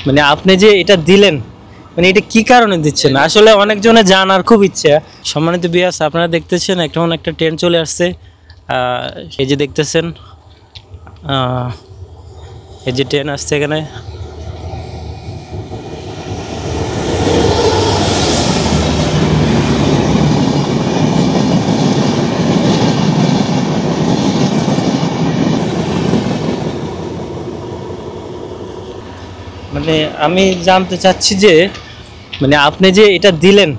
মানে আপনি যে এটা দিলেন, মানে এটা কি কারণে দিচ্ছেন? আসলে অনেকজনে জানার খুব ইচ্ছা। সম্মানিত ভিউয়ার্স, আপনারা দেখতেছেন একটা ট্রেন চলে আসছে। এই যে দেখতেছেন, এই যে ট্রেন আসছে এখানে। মানে আমি জানতে চাচ্ছি যে মানে আপনি যে এটা দিলেন,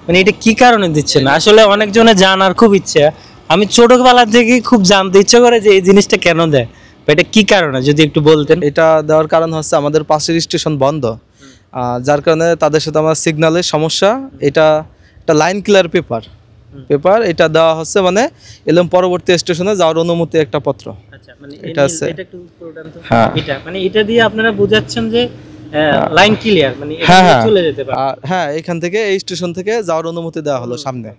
মানে এটা কি কারণে দিচ্ছেন? আসলে অনেকজনে জানার খুব ইচ্ছা। আমি ছোটবেলা থেকে খুব জানতে ইচ্ছা করে যে এই জিনিসটা কেন দেয় বা এটা কি কারণে, যদি একটু বলতেন। এটা দেওয়ার কারণ হচ্ছে আমাদের পাশের স্টেশন বন্ধ, যার কারণে তাদের সাথে আমার সিগন্যালের সমস্যা। এটা একটা লাইন ক্লিয়ার পেপার এটা দেওয়া হচ্ছে, মানে এলএম পরবর্তী স্টেশনে যাওয়ার অনুমতি একটা পত্র। আচ্ছা, মানে এটা আছে। এটা একটু প্রদান তো। হ্যাঁ। এটা মানে এটা দিয়ে আপনারা বোঝাচ্ছেন যে লাইন ক্লিয়ার, মানে এটা হ্যাঁ দিয়ে হ্যাঁ চলে যেতে পারে। হ্যাঁ, এখান থেকে এই স্টেশন থেকে যাওয়ার অনুমতি দেওয়া হলো সামনে।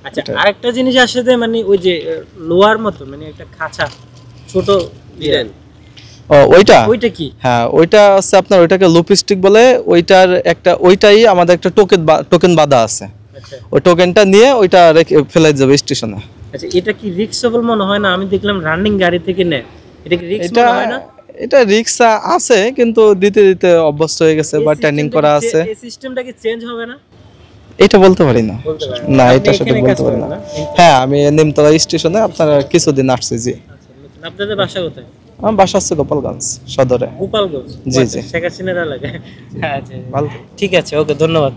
আচ্ছা, এটাই। আরেকটা জিনিস আসলে মানে ওই যে লোয়ার মতো, মানে একটা খাঁচা ছোট ডিজাইন, ওইটা কি? হ্যাঁ, ওইটা হচ্ছে আপনার, ওইটাকে লুপস্টিক বলে। ওইটাই আমাদের একটা টোকেন বাঁধা আছে। আচ্ছা ওই টোকেনটা নিয়ে ওইটা রেখে ফেলে যাবে স্টেশনে। আচ্ছা, এটা কি রিস্কেবল মনে হয় না? আমি দেখলাম রানিং গাড়ি থেকে নেয়, এটা কি রিস্ক এটা মনে হয় না? এটা রিক্সা আছে, কিন্তু দিতে দিতে অভ্যস্ত হয়ে গেছে বা ট্রেনিং করা আছে। এই সিস্টেমটা কি চেঞ্জ হবে না? এটা বলতে পারি না। বলতে পারেন না, আপনি এটা সেটা এখানে কাজ বলতে পারি করেন না। না? হ্যাঁ, আমি নিমতলা স্টেশনে আপনার কিছুদিন আসছি। জি, আচ্ছা, আপনাদের বাসা কোথায়? আমার বাসা হচ্ছে গোপালগঞ্জ সদরে। গোপালগঞ্জ। জি জি, শেখ হাসিনার এলাকায়। আচ্ছা, ভালো। ঠিক আছে, ওকে, ধন্যবাদ।